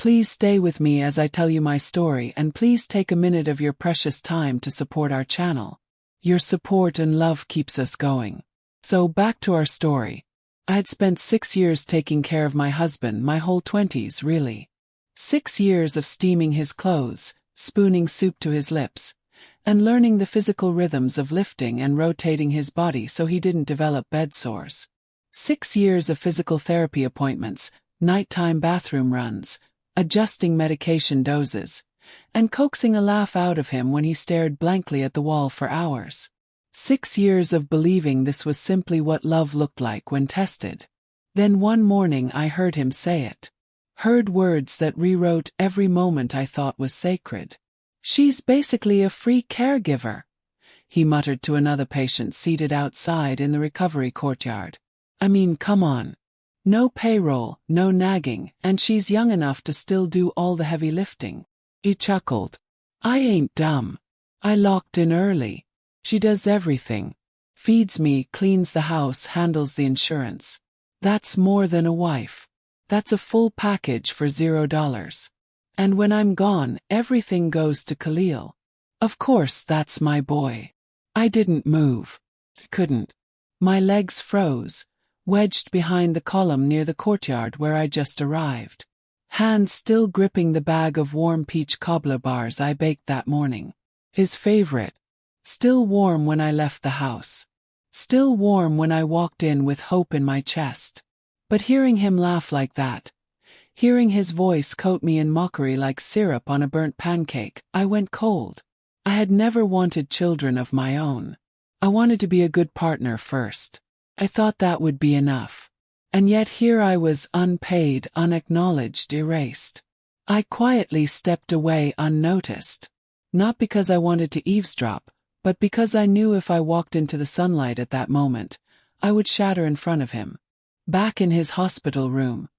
Please stay with me as I tell you my story, and please take a minute of your precious time to support our channel. Your support and love keeps us going. So back to our story. I had spent 6 years taking care of my husband, my whole 20s really. 6 years of steaming his clothes, spooning soup to his lips, and learning the physical rhythms of lifting and rotating his body so he didn't develop bed sores. 6 years of physical therapy appointments, nighttime bathroom runs, adjusting medication doses, and coaxing a laugh out of him when he stared blankly at the wall for hours. 6 years of believing this was simply what love looked like when tested. Then one morning I heard him say it. Heard words that rewrote every moment I thought was sacred. "She's basically a free caregiver," he muttered to another patient seated outside in the recovery courtyard. "I mean, come on. No payroll, no nagging, and she's young enough to still do all the heavy lifting." He chuckled. "I ain't dumb. I locked in early. She does everything. Feeds me, cleans the house, handles the insurance. That's more than a wife. That's a full package for $0. And when I'm gone, everything goes to Khalil. Of course, that's my boy." I didn't move. Couldn't. My legs froze, wedged behind the column near the courtyard where I just arrived. Hands still gripping the bag of warm peach cobbler bars I baked that morning. His favorite. Still warm when I left the house. Still warm when I walked in with hope in my chest. But hearing him laugh like that, hearing his voice coat me in mockery like syrup on a burnt pancake, I went cold. I had never wanted children of my own. I wanted to be a good partner first. I thought that would be enough. And yet here I was, unpaid, unacknowledged, erased. I quietly stepped away unnoticed. Not because I wanted to eavesdrop, but because I knew if I walked into the sunlight at that moment, I would shatter in front of him. Back in his hospital room,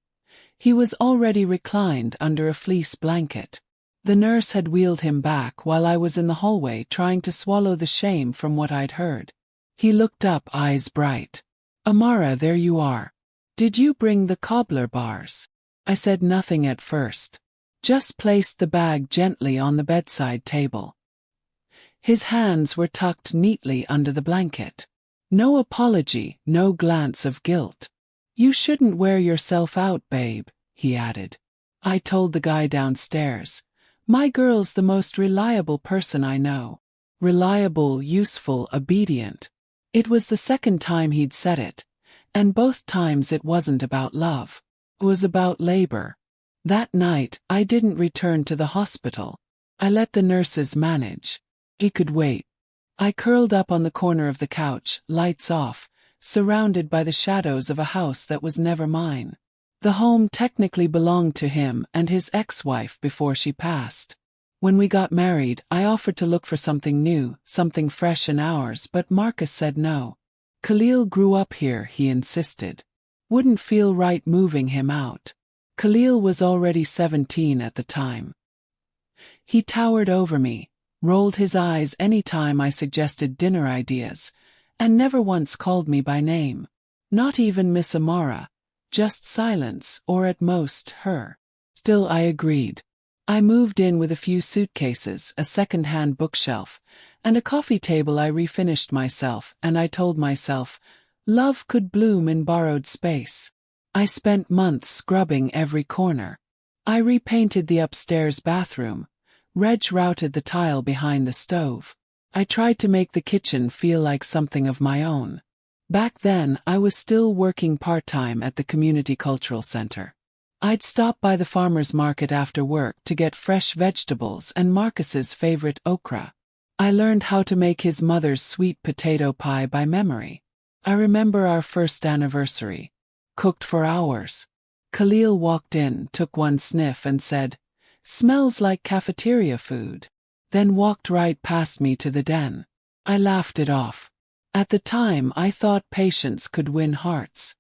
he was already reclined under a fleece blanket. The nurse had wheeled him back while I was in the hallway trying to swallow the shame from what I'd heard. He looked up, eyes bright. "Amara, there you are. Did you bring the cobbler bars?" I said nothing at first. Just placed the bag gently on the bedside table. His hands were tucked neatly under the blanket. No apology, no glance of guilt. "You shouldn't wear yourself out, babe," he added. I told the guy downstairs, "My girl's the most reliable person I know. Reliable, useful, obedient." It was the second time he'd said it, and both times it wasn't about love. It was about labor. That night, I didn't return to the hospital. I let the nurses manage. He could wait. I curled up on the corner of the couch, lights off, surrounded by the shadows of a house that was never mine. The home technically belonged to him and his ex-wife before she passed. When we got married, I offered to look for something new, something fresh and ours, but Marcus said no. Khalil grew up here, he insisted. Wouldn't feel right moving him out. Khalil was already 17 at the time. He towered over me, rolled his eyes any time I suggested dinner ideas, and never once called me by name. Not even Miss Amara, just silence, or at most, her. Still I agreed. I moved in with a few suitcases, a second-hand bookshelf, and a coffee table I refinished myself, and I told myself, love could bloom in borrowed space. I spent months scrubbing every corner. I repainted the upstairs bathroom, routed the tile behind the stove. I tried to make the kitchen feel like something of my own. Back then, I was still working part-time at the community cultural center. I'd stop by the farmer's market after work to get fresh vegetables and Marcus's favorite okra. I learned how to make his mother's sweet potato pie by memory. I remember our first anniversary. Cooked for hours. Khalil walked in, took one sniff and said, "Smells like cafeteria food." Then walked right past me to the den. I laughed it off. At the time, I thought patience could win hearts.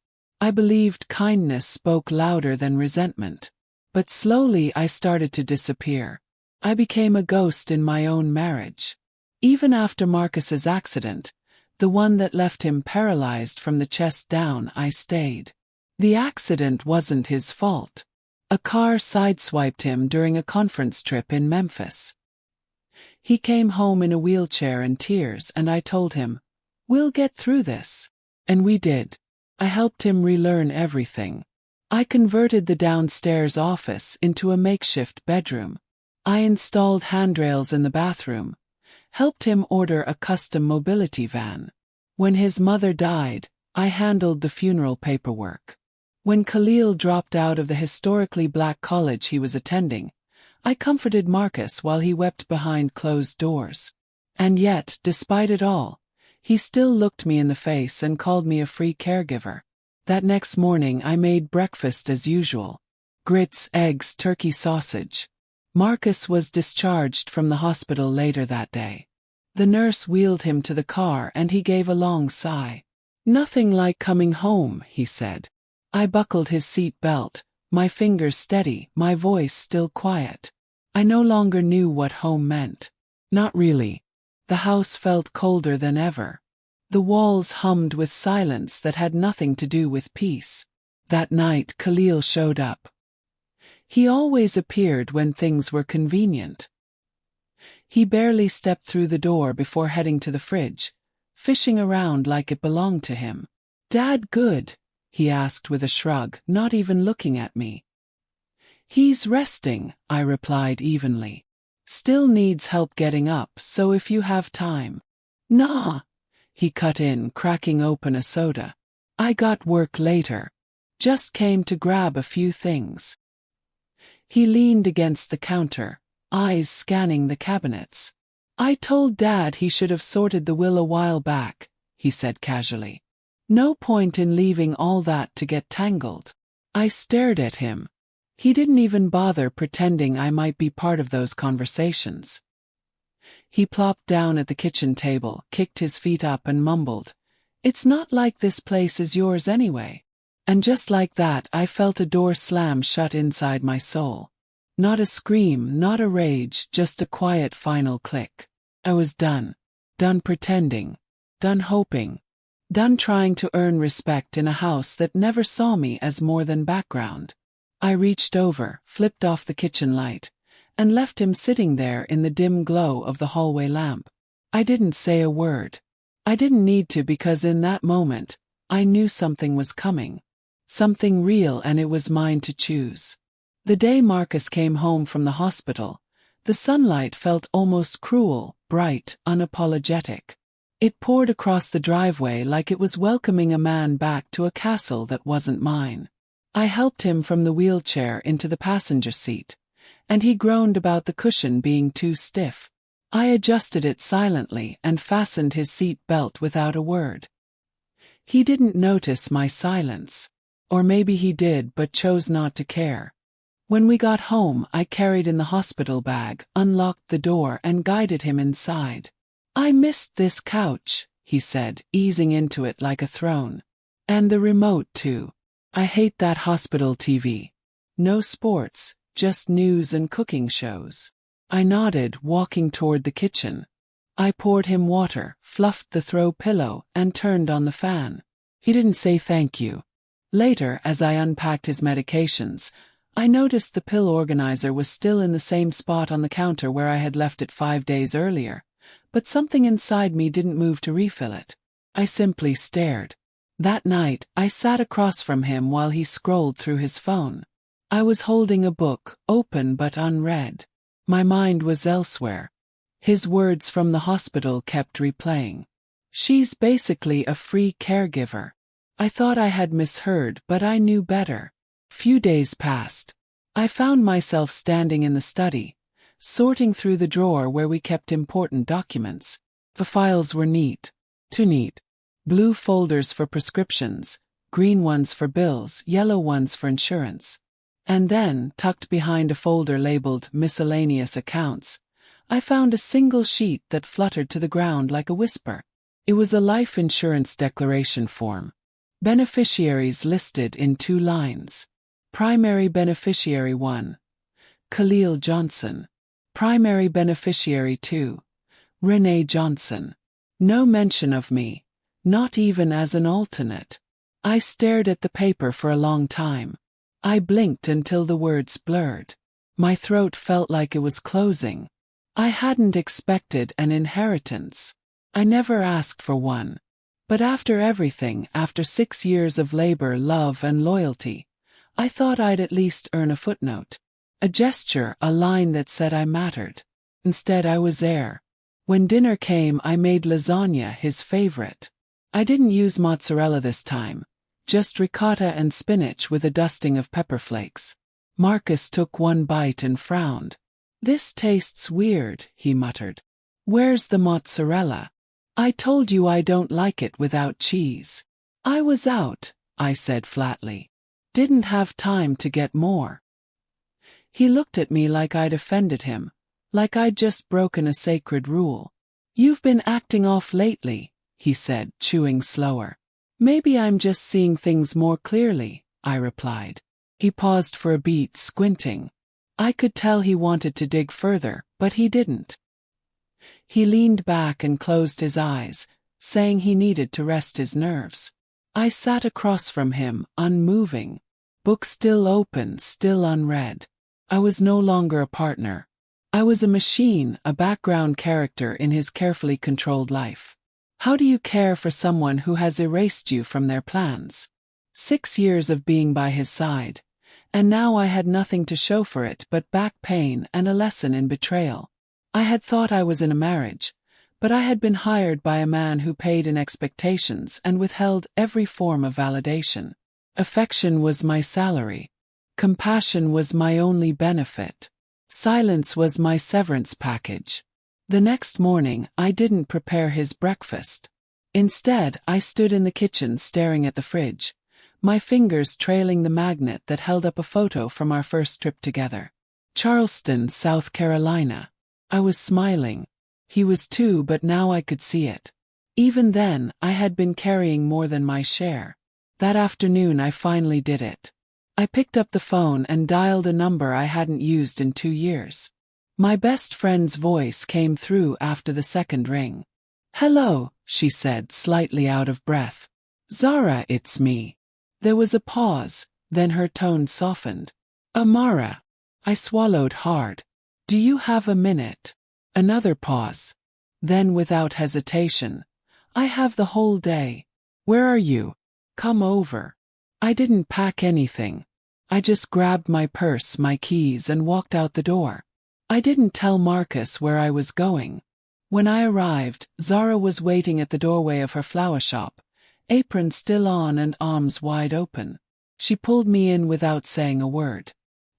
I believed kindness spoke louder than resentment. But slowly I started to disappear. I became a ghost in my own marriage. Even after Marcus's accident, the one that left him paralyzed from the chest down, I stayed. The accident wasn't his fault. A car sideswiped him during a conference trip in Memphis. He came home in a wheelchair and tears, and I told him, "We'll get through this." And we did. I helped him relearn everything. I converted the downstairs office into a makeshift bedroom. I installed handrails in the bathroom, helped him order a custom mobility van. When his mother died, I handled the funeral paperwork. When Khalil dropped out of the historically black college he was attending, I comforted Marcus while he wept behind closed doors. And yet, despite it all, he still looked me in the face and called me a free caregiver. That next morning I made breakfast as usual. Grits, eggs, turkey sausage. Marcus was discharged from the hospital later that day. The nurse wheeled him to the car and he gave a long sigh. "Nothing like coming home," he said. I buckled his seat belt, my fingers steady, my voice still quiet. I no longer knew what home meant. Not really. The house felt colder than ever. The walls hummed with silence that had nothing to do with peace. That night Khalil showed up. He always appeared when things were convenient. He barely stepped through the door before heading to the fridge, fishing around like it belonged to him. "Dad good?" he asked with a shrug, not even looking at me. "He's resting," I replied evenly. "Still needs help getting up, so if you have time." "Nah," he cut in, cracking open a soda. "I got work later. Just came to grab a few things." He leaned against the counter, eyes scanning the cabinets. "I told Dad he should have sorted the will a while back," he said casually. "No point in leaving all that to get tangled." I stared at him. He didn't even bother pretending I might be part of those conversations. He plopped down at the kitchen table, kicked his feet up and mumbled, "It's not like this place is yours anyway." And just like that I felt a door slam shut inside my soul. Not a scream, not a rage, just a quiet final click. I was done. Done pretending. Done hoping. Done trying to earn respect in a house that never saw me as more than background. I reached over, flipped off the kitchen light, and left him sitting there in the dim glow of the hallway lamp. I didn't say a word. I didn't need to, because in that moment, I knew something was coming. Something real, and it was mine to choose. The day Marcus came home from the hospital, the sunlight felt almost cruel, bright, unapologetic. It poured across the driveway like it was welcoming a man back to a castle that wasn't mine. I helped him from the wheelchair into the passenger seat, and he groaned about the cushion being too stiff. I adjusted it silently and fastened his seat belt without a word. He didn't notice my silence. Or maybe he did but chose not to care. When we got home, I carried in the hospital bag, unlocked the door and guided him inside. "I missed this couch," he said, easing into it like a throne. "And the remote too. I hate that hospital TV. No sports, just news and cooking shows." I nodded, walking toward the kitchen. I poured him water, fluffed the throw pillow, and turned on the fan. He didn't say thank you. Later, as I unpacked his medications, I noticed the pill organizer was still in the same spot on the counter where I had left it 5 days earlier, but something inside me didn't move to refill it. I simply stared. That night, I sat across from him while he scrolled through his phone. I was holding a book, open but unread. My mind was elsewhere. His words from the hospital kept replaying. "She's basically a free caregiver." I thought I had misheard, but I knew better. Few days passed. I found myself standing in the study, sorting through the drawer where we kept important documents. The files were neat. Too neat. Blue folders for prescriptions, green ones for bills, yellow ones for insurance. And then, tucked behind a folder labeled Miscellaneous Accounts, I found a single sheet that fluttered to the ground like a whisper. It was a life insurance declaration form. Beneficiaries listed in 2 lines. Primary beneficiary 1, Khalil Johnson. Primary beneficiary 2, Renee Johnson. No mention of me, not even as an alternate. I stared at the paper for a long time. I blinked until the words blurred. My throat felt like it was closing. I hadn't expected an inheritance. I never asked for one. But after everything, after 6 years of labor, love, and loyalty, I thought I'd at least earn a footnote. A gesture, a line that said I mattered. Instead, I was heir. When dinner came, I made lasagna, his favorite. I didn't use mozzarella this time, just ricotta and spinach with a dusting of pepper flakes. Marcus took one bite and frowned. "This tastes weird," he muttered. "Where's the mozzarella? I told you I don't like it without cheese." "I was out," I said flatly. "Didn't have time to get more." He looked at me like I'd offended him, like I'd just broken a sacred rule. "You've been acting off lately," he said, chewing slower. "Maybe I'm just seeing things more clearly," I replied. He paused for a beat, squinting. I could tell he wanted to dig further, but he didn't. He leaned back and closed his eyes, saying he needed to rest his nerves. I sat across from him, unmoving. Book still open, still unread. I was no longer a partner. I was a machine, a background character in his carefully controlled life. How do you care for someone who has erased you from their plans? 6 years of being by his side. And now I had nothing to show for it but back pain and a lesson in betrayal. I had thought I was in a marriage, but I had been hired by a man who paid in expectations and withheld every form of validation. Affection was my salary. Compassion was my only benefit. Silence was my severance package. The next morning, I didn't prepare his breakfast. Instead, I stood in the kitchen staring at the fridge, my fingers trailing the magnet that held up a photo from our first trip together. Charleston, South Carolina. I was smiling. He was too, but now I could see it. Even then, I had been carrying more than my share. That afternoon I finally did it. I picked up the phone and dialed a number I hadn't used in 2 years. My best friend's voice came through after the second ring. "Hello," she said, slightly out of breath. "Zara, it's me." There was a pause, then her tone softened. "Amara." I swallowed hard. "Do you have a minute?" Another pause. Then without hesitation. "I have the whole day. Where are you? Come over." I didn't pack anything. I just grabbed my purse, my keys, and walked out the door. I didn't tell Marcus where I was going. When I arrived, Zara was waiting at the doorway of her flower shop, apron still on and arms wide open. She pulled me in without saying a word.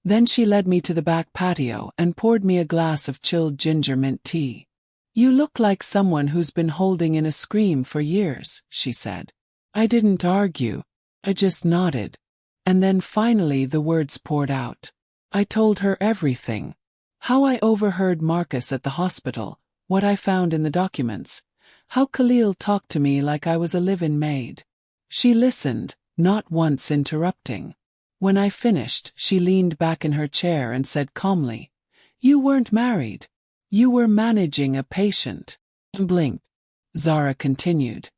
Then she led me to the back patio and poured me a glass of chilled ginger mint tea. "You look like someone who's been holding in a scream for years," she said. I didn't argue. I just nodded. And then finally the words poured out. I told her everything. How I overheard Marcus at the hospital, what I found in the documents, how Khalil talked to me like I was a live-in maid. She listened, not once interrupting. When I finished, she leaned back in her chair and said calmly, "You weren't married. You were managing a patient." And blinked. Zara continued.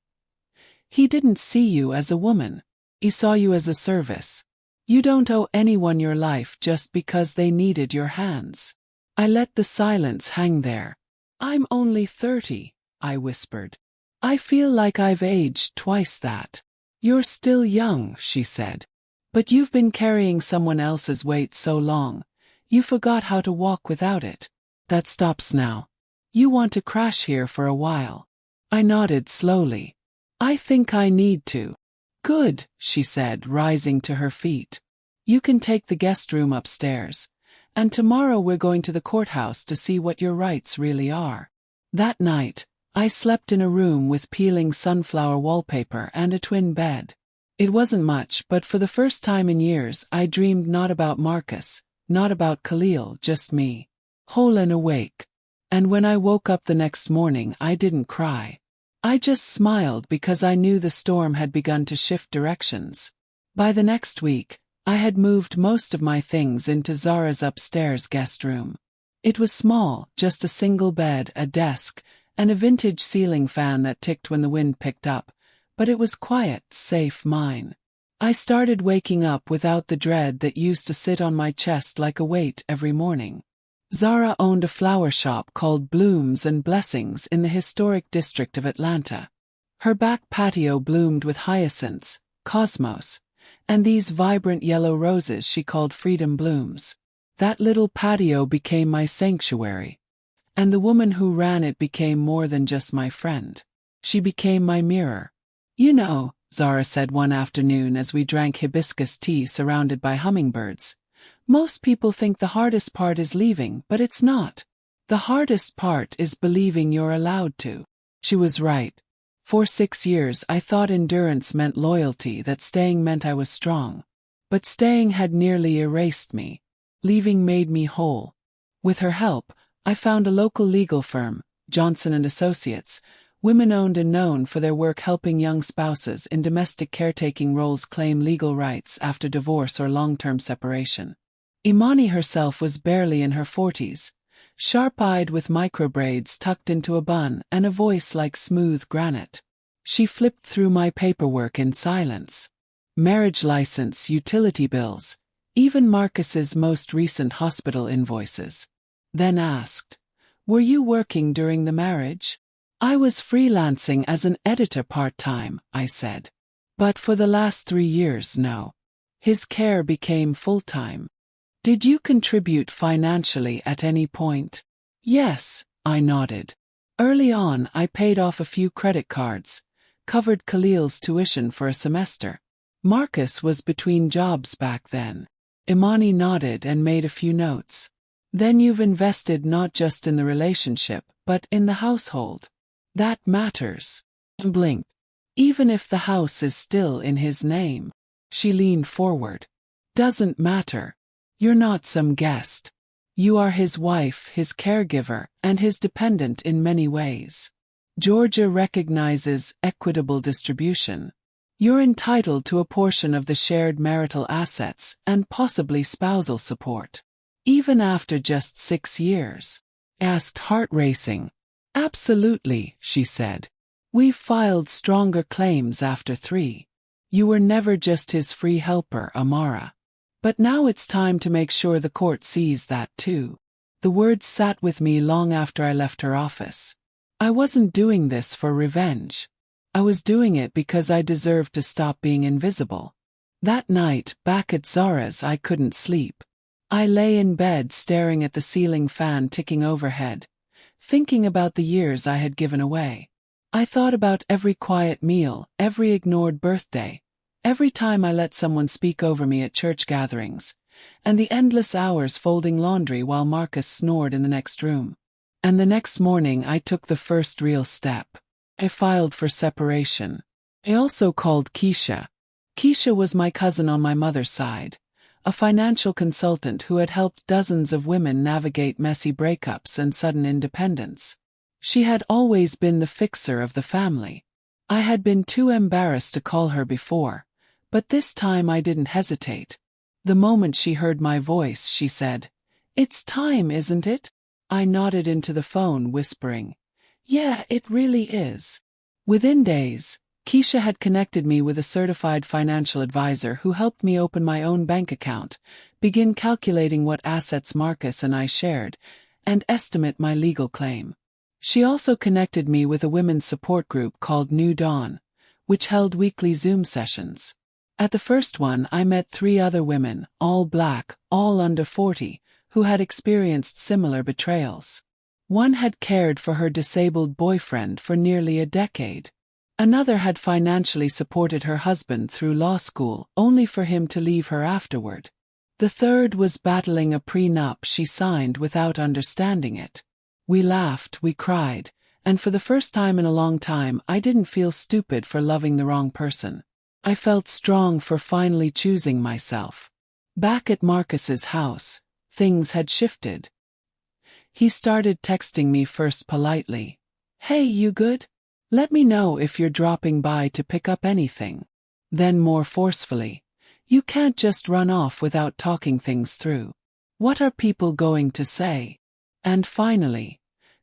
"He didn't see you as a woman. He saw you as a service. You don't owe anyone your life just because they needed your hands." I let the silence hang there. "I'm only 30, I whispered. "I feel like I've aged twice that." "You're still young," she said. "But you've been carrying someone else's weight so long, you forgot how to walk without it. That stops now. You want to crash here for a while." I nodded slowly. "I think I need to." "Good," she said, rising to her feet. "You can take the guest room upstairs. And tomorrow we're going to the courthouse to see what your rights really are." That night, I slept in a room with peeling sunflower wallpaper and a twin bed. It wasn't much, but for the first time in years I dreamed not about Marcus, not about Khalil, just me. Whole and awake. And when I woke up the next morning I didn't cry. I just smiled because I knew the storm had begun to shift directions. By the next week, I had moved most of my things into Zara's upstairs guest room. It was small, just a single bed, a desk, and a vintage ceiling fan that ticked when the wind picked up. But it was quiet, safe, mine. I started waking up without the dread that used to sit on my chest like a weight every morning. Zara owned a flower shop called Blooms and Blessings in the historic district of Atlanta. Her back patio bloomed with hyacinths, cosmos, and these vibrant yellow roses she called freedom blooms. That little patio became my sanctuary. And the woman who ran it became more than just my friend. She became my mirror. "You know," Zara said one afternoon as we drank hibiscus tea surrounded by hummingbirds, "most people think the hardest part is leaving, but it's not. The hardest part is believing you're allowed to." She was right. For 6 years I thought endurance meant loyalty, that staying meant I was strong. But staying had nearly erased me. Leaving made me whole. With her help, I found a local legal firm, Johnson & Associates, women-owned and known for their work helping young spouses in domestic caretaking roles claim legal rights after divorce or long-term separation. Imani herself was barely in her 40s, sharp-eyed with microbraids tucked into a bun and a voice like smooth granite. She flipped through my paperwork in silence. Marriage license, utility bills, even Marcus's most recent hospital invoices. Then asked, "Were you working during the marriage?" "I was freelancing as an editor part-time," I said. "But for the last 3 years, no." His care became full-time. "Did you contribute financially at any point?" "Yes," I nodded. "Early on, I paid off a few credit cards, covered Khalil's tuition for a semester. Marcus was between jobs back then." Imani nodded and made a few notes. "Then you've invested not just in the relationship, but in the household. That matters." I blinked. "Even if the house is still in his name." She leaned forward. "Doesn't matter. You're not some guest. You are his wife, his caregiver, and his dependent in many ways. Georgia recognizes equitable distribution. You're entitled to a portion of the shared marital assets and possibly spousal support. Even after just 6 years." Asked, heart racing. "Absolutely," she said. "We've filed stronger claims after 3. You were never just his free helper, Amara. But now it's time to make sure the court sees that too." The words sat with me long after I left her office. I wasn't doing this for revenge. I was doing it because I deserved to stop being invisible. That night, back at Zara's, I couldn't sleep. I lay in bed staring at the ceiling fan ticking overhead, thinking about the years I had given away. I thought about every quiet meal, every ignored birthday, every time I let someone speak over me at church gatherings, and the endless hours folding laundry while Marcus snored in the next room. And the next morning I took the first real step. I filed for separation. I also called Keisha. Keisha was my cousin on my mother's side, a financial consultant who had helped dozens of women navigate messy breakups and sudden independence. She had always been the fixer of the family. I had been too embarrassed to call her before, but this time I didn't hesitate. The moment she heard my voice, she said, "It's time, isn't it?" I nodded into the phone, whispering, "Yeah, it really is." Within days, Keisha had connected me with a certified financial advisor who helped me open my own bank account, begin calculating what assets Marcus and I shared, and estimate my legal claim. She also connected me with a women's support group called New Dawn, which held weekly Zoom sessions. At the first one, I met 3 other women, all Black, all under 40, who had experienced similar betrayals. One had cared for her disabled boyfriend for nearly a decade. Another had financially supported her husband through law school, only for him to leave her afterward. The third was battling a prenup she signed without understanding it. We laughed, we cried, and for the first time in a long time, I didn't feel stupid for loving the wrong person. I felt strong for finally choosing myself. Back at Marcus's house, things had shifted. He started texting me first politely. "Hey, you good? Let me know if you're dropping by to pick up anything." Then more forcefully, "You can't just run off without talking things through. What are people going to say?" And finally,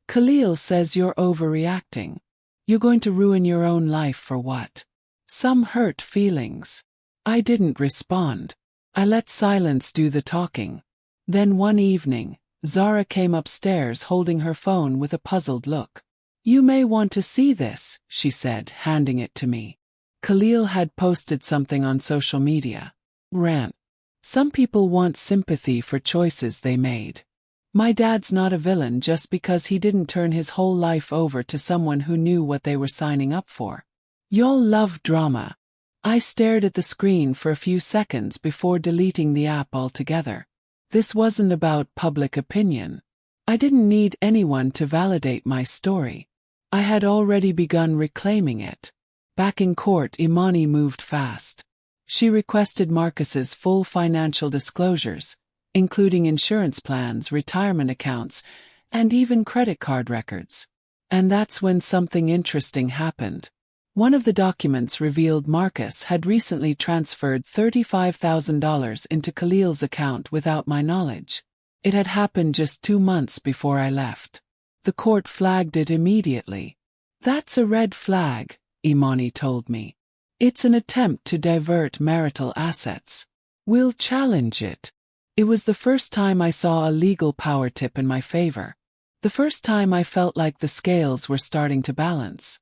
"Khalil says you're overreacting. You're going to ruin your own life for what? Some hurt feelings." I didn't respond. I let silence do the talking. Then one evening, Zara came upstairs holding her phone with a puzzled look. "You may want to see this," she said, handing it to me. Khalil had posted something on social media. Rant. Some people want sympathy for choices they made. My dad's not a villain just because he didn't turn his whole life over to someone who knew what they were signing up for. Y'all love drama. I stared at the screen for a few seconds before deleting the app altogether. This wasn't about public opinion. I didn't need anyone to validate my story. I had already begun reclaiming it. Back in court, Imani moved fast. She requested Marcus's full financial disclosures, including insurance plans, retirement accounts, and even credit card records. And that's when something interesting happened. One of the documents revealed Marcus had recently transferred $35,000 into Khalil's account without my knowledge. It had happened just 2 months before I left. The court flagged it immediately. "That's a red flag," Imani told me. "It's an attempt to divert marital assets. We'll challenge it." It was the first time I saw a legal power tip in my favor. The first time I felt like the scales were starting to balance.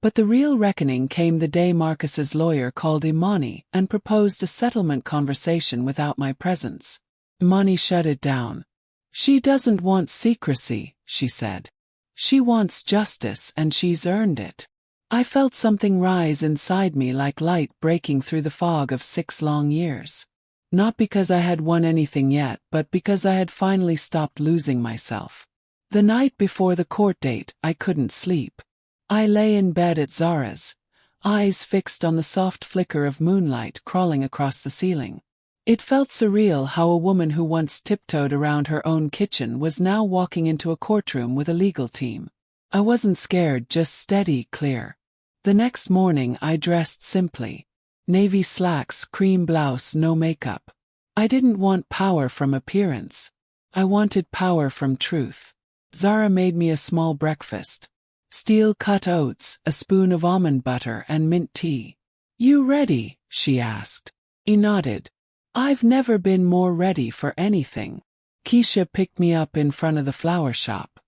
But the real reckoning came the day Marcus's lawyer called Imani and proposed a settlement conversation without my presence. Imani shut it down. "She doesn't want secrecy," she said. "She wants justice, and she's earned it." I felt something rise inside me like light breaking through the fog of 6 long years. Not because I had won anything yet, but because I had finally stopped losing myself. The night before the court date, I couldn't sleep. I lay in bed at Zara's, eyes fixed on the soft flicker of moonlight crawling across the ceiling. It felt surreal how a woman who once tiptoed around her own kitchen was now walking into a courtroom with a legal team. I wasn't scared, just steady, clear. The next morning I dressed simply. Navy slacks, cream blouse, no makeup. I didn't want power from appearance. I wanted power from truth. Zara made me a small breakfast. Steel-cut oats, a spoon of almond butter, and mint tea. "You ready?" she asked. I nodded. "I've never been more ready for anything." Keisha picked me up in front of the flower shop.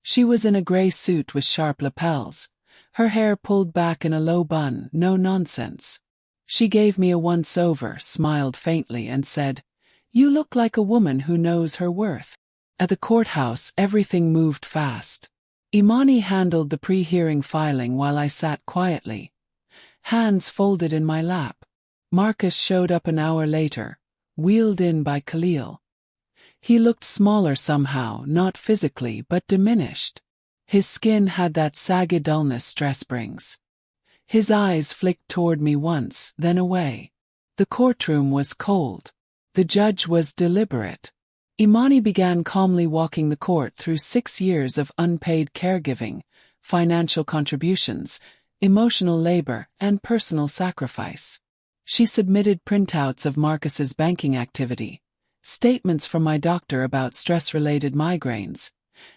She was in a gray suit with sharp lapels, her hair pulled back in a low bun, no nonsense. She gave me a once-over, smiled faintly, and said, "You look like a woman who knows her worth." At the courthouse, everything moved fast. Imani handled the pre-hearing filing while I sat quietly, hands folded in my lap. Marcus showed up an hour later, wheeled in by Khalil. He looked smaller somehow, not physically but diminished. His skin had that saggy dullness stress brings. His eyes flicked toward me once, then away. The courtroom was cold. The judge was deliberate. Imani began calmly walking the court through 6 years of unpaid caregiving, financial contributions, emotional labor, and personal sacrifice. She submitted printouts of Marcus's banking activity, statements from my doctor about stress-related migraines,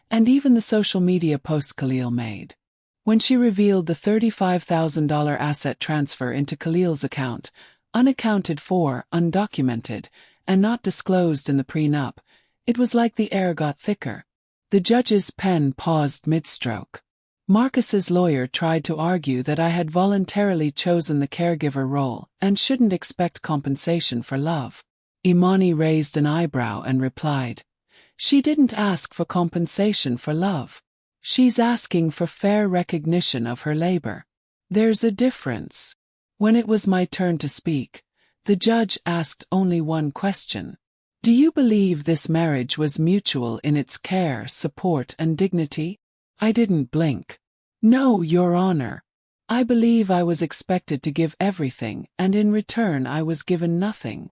and even the social media post Khalil made. When she revealed the $35,000 asset transfer into Khalil's account, unaccounted for, undocumented, and not disclosed in the prenup, it was like the air got thicker. The judge's pen paused mid-stroke. Marcus's lawyer tried to argue that I had voluntarily chosen the caregiver role and shouldn't expect compensation for love. Imani raised an eyebrow and replied, "She didn't ask for compensation for love. She's asking for fair recognition of her labor. There's a difference." When it was my turn to speak, the judge asked only one question. "Do you believe this marriage was mutual in its care, support, and dignity?" I didn't blink. "No, Your Honor. I believe I was expected to give everything, and in return I was given nothing."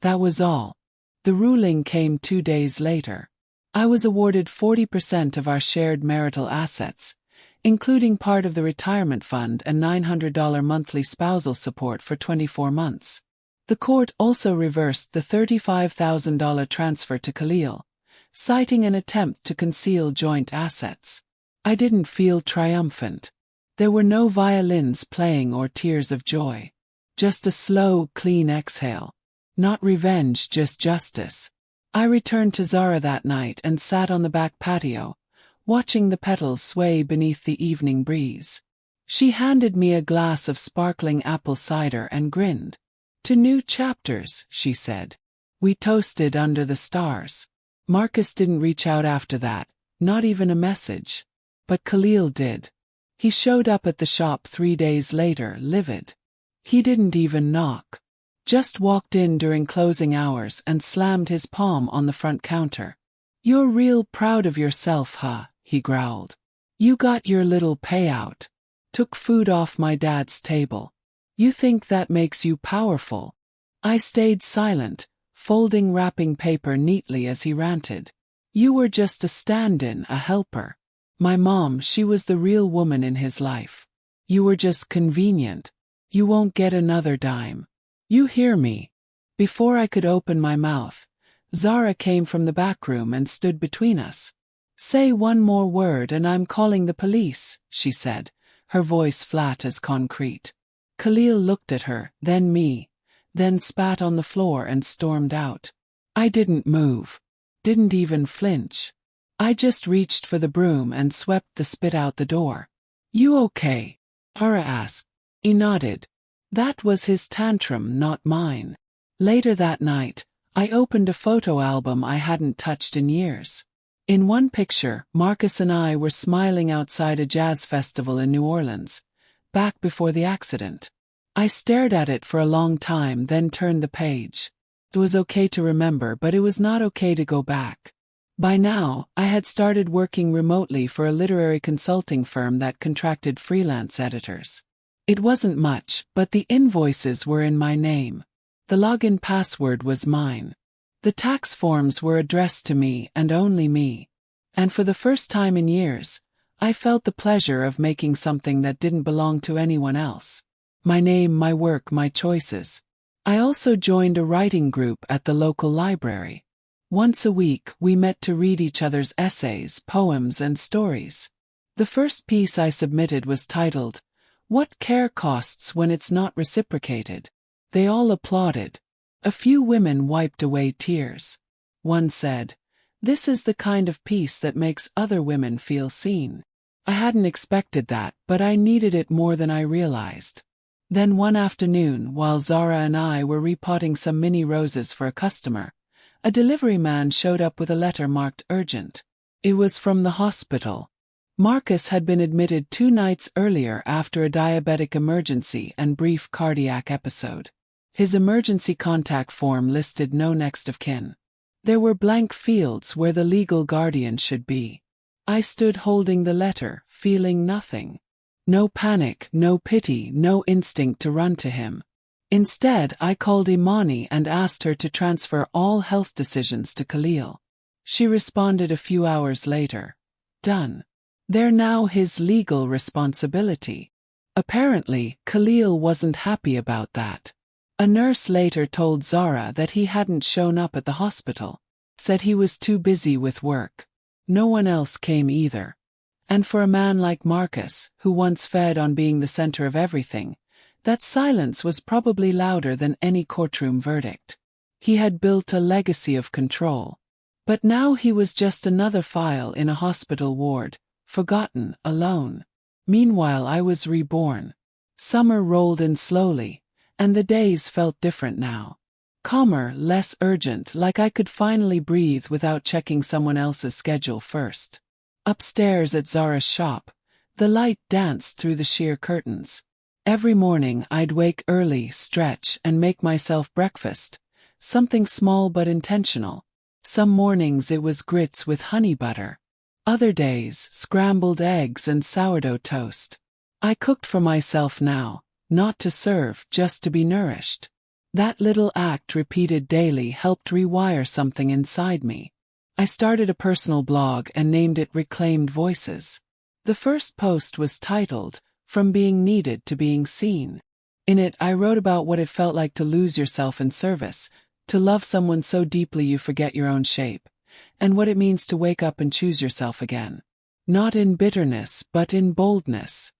That was all. The ruling came 2 days later. I was awarded 40% of our shared marital assets, including part of the retirement fund and $900 monthly spousal support for 24 months. The court also reversed the $35,000 transfer to Khalil, citing an attempt to conceal joint assets. I didn't feel triumphant. There were no violins playing or tears of joy. Just a slow, clean exhale. Not revenge, just justice. I returned to Zara that night and sat on the back patio, watching the petals sway beneath the evening breeze. She handed me a glass of sparkling apple cider and grinned. "To new chapters," she said. We toasted under the stars. Marcus didn't reach out after that, not even a message. But Khalil did. He showed up at the shop 3 days later, livid. He didn't even knock. Just walked in during closing hours and slammed his palm on the front counter. "You're real proud of yourself, huh?" he growled. "You got your little payout. Took food off my dad's table. You think that makes you powerful?" I stayed silent, folding wrapping paper neatly as he ranted. "You were just a stand-in, a helper. My mom, she was the real woman in his life. You were just convenient. You won't get another dime. You hear me?" Before I could open my mouth, Zara came from the back room and stood between us. "Say one more word and I'm calling the police," she said, her voice flat as concrete. Khalil looked at her, then me, then spat on the floor and stormed out. I didn't move. Didn't even flinch. I just reached for the broom and swept the spit out the door. "You okay?" Zara asked. He nodded. That was his tantrum, not mine. Later that night, I opened a photo album I hadn't touched in years. In one picture, Marcus and I were smiling outside a jazz festival in New Orleans, back before the accident. I stared at it for a long time, then turned the page. It was okay to remember, but it was not okay to go back. By now, I had started working remotely for a literary consulting firm that contracted freelance editors. It wasn't much, but the invoices were in my name. The login password was mine. The tax forms were addressed to me and only me. And for the first time in years, I felt the pleasure of making something that didn't belong to anyone else. My name, my work, my choices. I also joined a writing group at the local library. Once a week, we met to read each other's essays, poems, and stories. The first piece I submitted was titled, "What Care Costs When It's Not Reciprocated." They all applauded. A few women wiped away tears. One said, "This is the kind of piece that makes other women feel seen." I hadn't expected that, but I needed it more than I realized. Then one afternoon, while Zara and I were repotting some mini roses for a customer, a delivery man showed up with a letter marked urgent. It was from the hospital. Marcus had been admitted 2 nights earlier after a diabetic emergency and brief cardiac episode. His emergency contact form listed no next of kin. There were blank fields where the legal guardian should be. I stood holding the letter, feeling nothing. No panic, no pity, no instinct to run to him. Instead, I called Imani and asked her to transfer all health decisions to Khalil. She responded a few hours later. Done. They're now his legal responsibility. Apparently, Khalil wasn't happy about that. A nurse later told Zara that he hadn't shown up at the hospital, said he was too busy with work. No one else came either. And for a man like Marcus, who once fed on being the center of everything, that silence was probably louder than any courtroom verdict. He had built a legacy of control. But now he was just another file in a hospital ward, forgotten, alone. Meanwhile, I was reborn. Summer rolled in slowly, and the days felt different now. Calmer, less urgent, like I could finally breathe without checking someone else's schedule first. Upstairs at Zara's shop, the light danced through the sheer curtains. Every morning I'd wake early, stretch, and make myself breakfast, something small but intentional. Some mornings it was grits with honey butter. Other days, scrambled eggs and sourdough toast. I cooked for myself now, not to serve, just to be nourished. That little act repeated daily helped rewire something inside me. I started a personal blog and named it Reclaimed Voices. The first post was titled, "From Being Needed to Being Seen." In it, I wrote about what it felt like to lose yourself in service, to love someone so deeply you forget your own shape, and what it means to wake up and choose yourself again. Not in bitterness, but in boldness.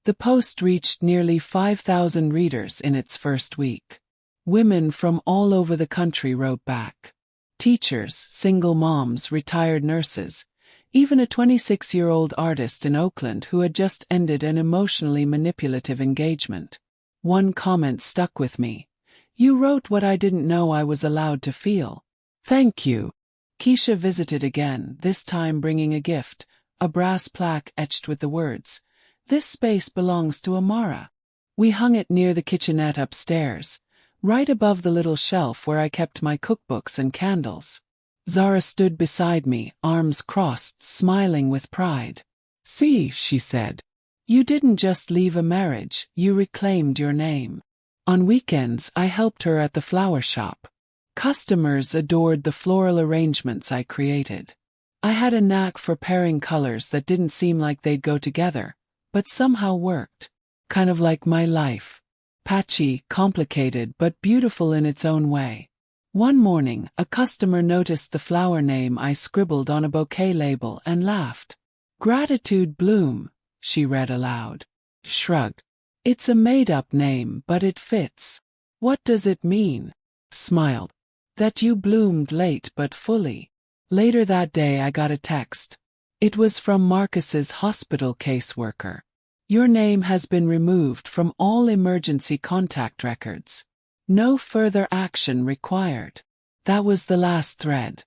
The post reached nearly 5,000 readers in its first week. Women from all over the country wrote back. Teachers, single moms, retired nurses, even a 26-year-old artist in Oakland who had just ended an emotionally manipulative engagement. One comment stuck with me. "You wrote what I didn't know I was allowed to feel. Thank you." Keisha visited again, this time bringing a gift, a brass plaque etched with the words, "This space belongs to Amara." We hung it near the kitchenette upstairs, right above the little shelf where I kept my cookbooks and candles. Zara stood beside me, arms crossed, smiling with pride. "See," she said. "You didn't just leave a marriage, you reclaimed your name." On weekends, I helped her at the flower shop. Customers adored the floral arrangements I created. I had a knack for pairing colors that didn't seem like they'd go together, but somehow worked. Kind of like my life. Patchy, complicated, but beautiful in its own way. One morning, a customer noticed the flower name I scribbled on a bouquet label and laughed. "Gratitude Bloom," she read aloud. Shrugged. "It's a made-up name, but it fits." "What does it mean?" Smiled. "That you bloomed late but fully." Later that day I got a text. It was from Marcus's hospital caseworker. "Your name has been removed from all emergency contact records. No further action required." That was the last thread.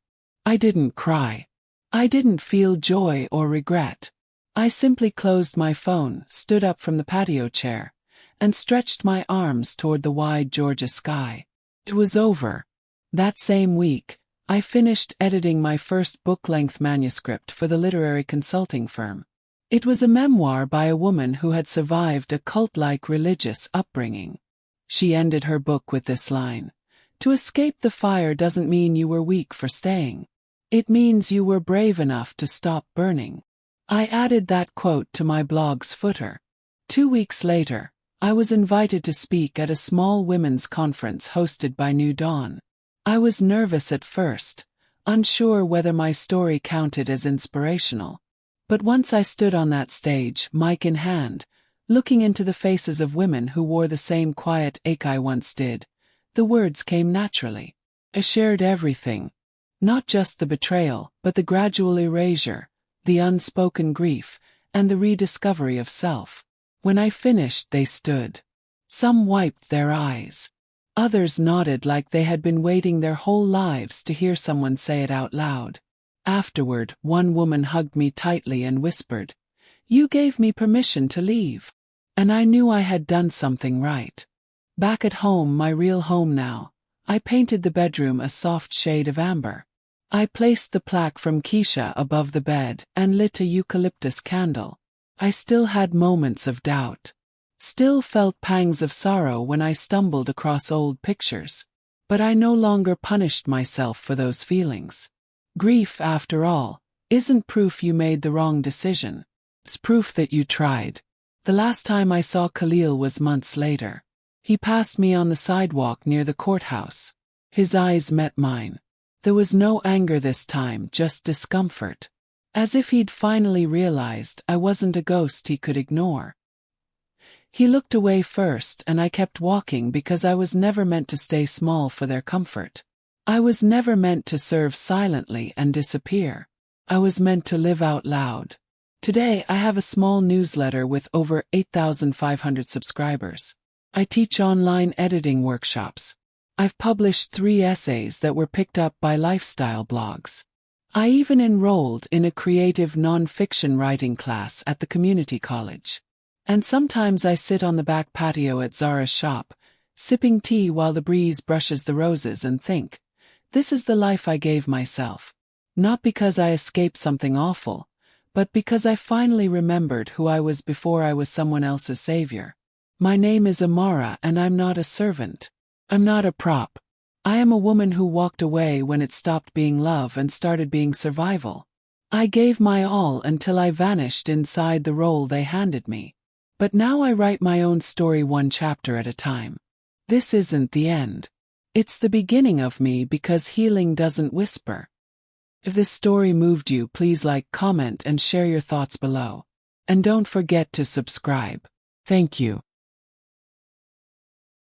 I didn't cry. I didn't feel joy or regret. I simply closed my phone, stood up from the patio chair, and stretched my arms toward the wide Georgia sky. It was over. That same week, I finished editing my first book-length manuscript for the literary consulting firm. It was a memoir by a woman who had survived a cult-like religious upbringing. She ended her book with this line: "To escape the fire doesn't mean you were weak for staying. It means you were brave enough to stop burning." I added that quote to my blog's footer. 2 weeks later, I was invited to speak at a small women's conference hosted by New Dawn. I was nervous at first, unsure whether my story counted as inspirational. But once I stood on that stage, mic in hand, looking into the faces of women who wore the same quiet ache I once did, the words came naturally. I shared everything. Not just the betrayal, but the gradual erasure, the unspoken grief, and the rediscovery of self. When I finished, they stood. Some wiped their eyes. Others nodded like they had been waiting their whole lives to hear someone say it out loud. Afterward, one woman hugged me tightly and whispered, "You gave me permission to leave." And I knew I had done something right. Back at home, my real home now, I painted the bedroom a soft shade of amber. I placed the plaque from Keisha above the bed and lit a eucalyptus candle. I still had moments of doubt. Still felt pangs of sorrow when I stumbled across old pictures. But I no longer punished myself for those feelings. Grief, after all, isn't proof you made the wrong decision. It's proof that you tried. The last time I saw Khalil was months later. He passed me on the sidewalk near the courthouse. His eyes met mine. There was no anger this time, just discomfort. As if he'd finally realized I wasn't a ghost he could ignore. He looked away first and I kept walking because I was never meant to stay small for their comfort. I was never meant to serve silently and disappear. I was meant to live out loud. Today I have a small newsletter with over 8,500 subscribers. I teach online editing workshops. I've published 3 essays that were picked up by lifestyle blogs. I even enrolled in a creative non-fiction writing class at the community college. And sometimes I sit on the back patio at Zara's shop, sipping tea while the breeze brushes the roses and think, this is the life I gave myself. Not because I escaped something awful, but because I finally remembered who I was before I was someone else's savior. My name is Amara and I'm not a servant. I'm not a prop. I am a woman who walked away when it stopped being love and started being survival. I gave my all until I vanished inside the role they handed me. But now I write my own story one chapter at a time. This isn't the end. It's the beginning of me because healing doesn't whisper. If this story moved you, please like, comment, and share your thoughts below. And don't forget to subscribe. Thank you.